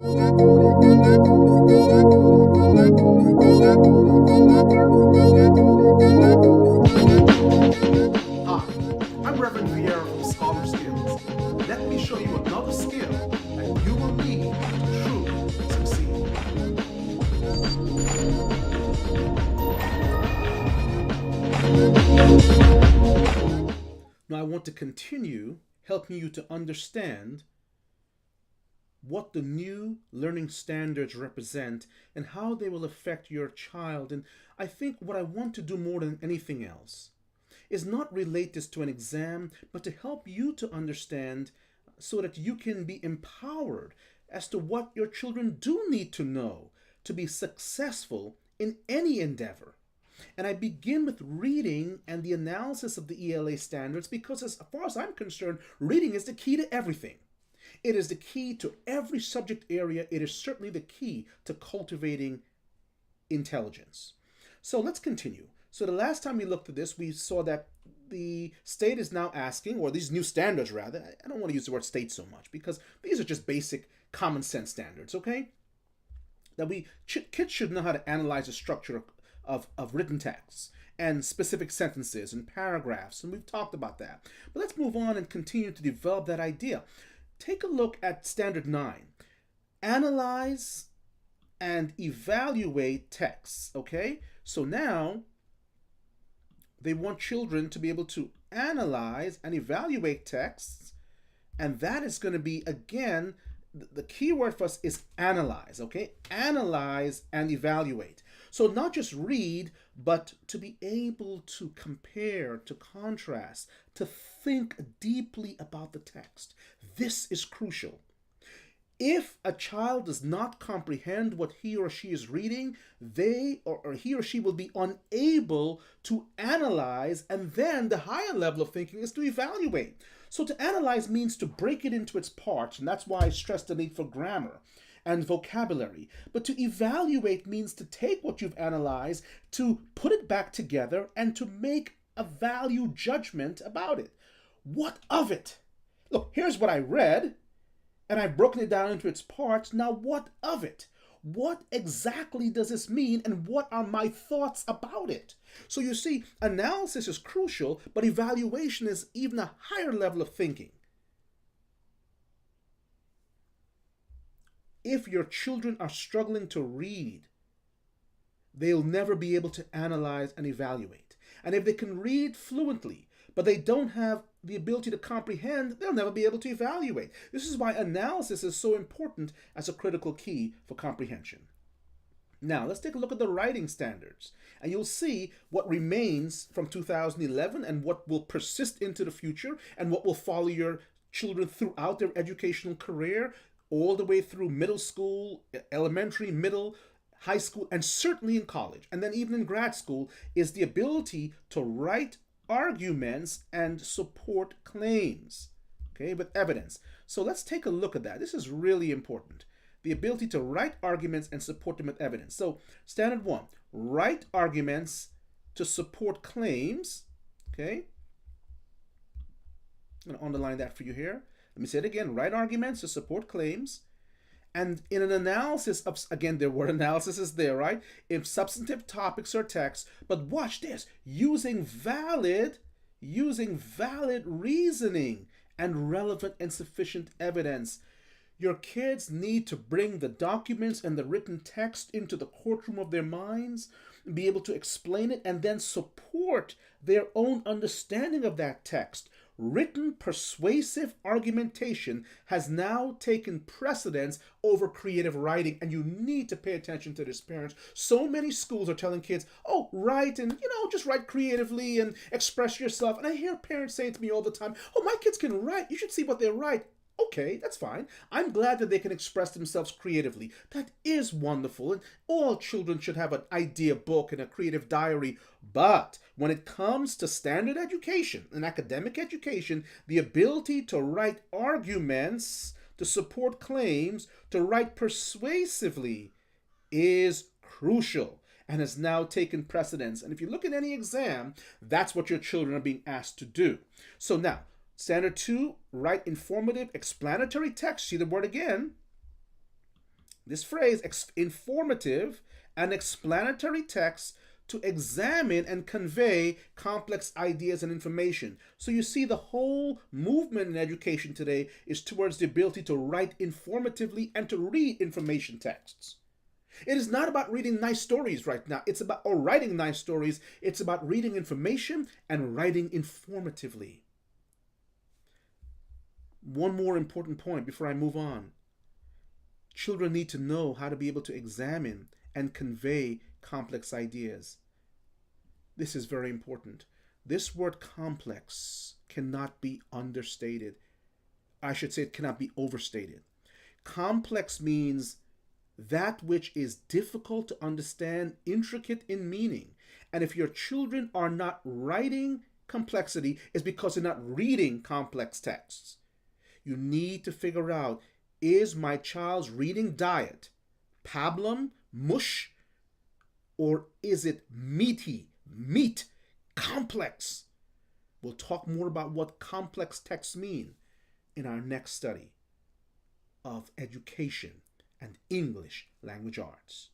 Hi, I'm Rev.Vieira from Scholar Skills. Let me show you another skill that you will need to truly succeed. Now I want to continue helping you to understand what the new learning standards represent and how they will affect your child. And I think what I want to do more than anything else is not relate this to an exam, but to help you to understand so that you can be empowered as to what your children do need to know to be successful in any endeavor. And I begin with reading and the analysis of the ELA standards because, as far as I'm concerned, reading is the key to everything. It is the key to every subject area. It is certainly the key to cultivating intelligence. So let's continue. So the last time we looked at this, we saw that the state is now asking, or these new standards rather, I don't want to use the word state so much because these are just basic common sense standards, okay? That kids should know how to analyze the structure of written texts and specific sentences and paragraphs, and we've talked about that. But let's move on and continue to develop that idea. Take a look at Standard 9. Analyze and evaluate texts, okay? So now they want children to be able to analyze and evaluate texts, and that is going to be, again, the key word for us is analyze, okay? Analyze and evaluate. So not just read, but to be able to compare, to contrast, to think deeply about the text. This is crucial. If a child does not comprehend what he or she is reading, he or she will be unable to analyze, and then the higher level of thinking is to evaluate. So to analyze means to break it into its parts, and that's why I stress the need for grammar and vocabulary. But to evaluate means to take what you've analyzed, to put it back together, and to make a value judgment about it. What of it? Look, here's what I read, and I've broken it down into its parts. Now, what of it? What exactly does this mean, and what are my thoughts about it? So you see, analysis is crucial, but evaluation is even a higher level of thinking. If your children are struggling to read, they'll never be able to analyze and evaluate. And if they can read fluently, but they don't have the ability to comprehend, they'll never be able to evaluate. This is why analysis is so important as a critical key for comprehension. Now, let's take a look at the writing standards, and you'll see what remains from 2011 and what will persist into the future and what will follow your children throughout their educational career, all the way through middle school, elementary, middle, high school, and certainly in college, and then even in grad school, is the ability to write arguments and support claims, okay, with evidence. So let's take a look at that. This is really important. The ability to write arguments and support them with evidence. So standard 1, write arguments to support claims, okay? I'm going to underline that for you here. Let me say it again, write arguments to support claims. And in an analysis of, again, there were analyses there, right? If substantive topics or texts, but watch this, using valid reasoning and relevant and sufficient evidence. Your kids need to bring the documents and the written text into the courtroom of their minds, be able to explain it, and then support their own understanding of that text. Written persuasive argumentation has now taken precedence over creative writing, and you need to pay attention to this, parents. So many schools are telling kids, oh, write and, just write creatively and express yourself. And I hear parents saying to me all the time, oh, my kids can write. You should see what they write. Okay, that's fine. I'm glad that they can express themselves creatively. That is wonderful, and all children should have an idea book and a creative diary. But when it comes to standard education and academic education, the ability to write arguments, to support claims, to write persuasively is crucial and has now taken precedence. And if you look at any exam, that's what your children are being asked to do. So now, Standard 2, write informative, explanatory text. See the word again. this phrase, informative and explanatory texts to examine and convey complex ideas and information. So you see, the whole movement in education today is towards the ability to write informatively and to read information texts. It is not about reading nice stories right now. It's about, or writing nice stories. It's about reading information and writing informatively. One more important point before I move on. Children need to know how to be able to examine and convey complex ideas. This is very important. This word complex cannot be understated. I should say it cannot be overstated. Complex means that which is difficult to understand, intricate in meaning. And if your children are not writing complexity, it's because they're not reading complex texts. You need to figure out, is my child's reading diet pablum, mush, or is it meaty, meat, complex? We'll talk more about what complex texts mean in our next study of education and English language arts.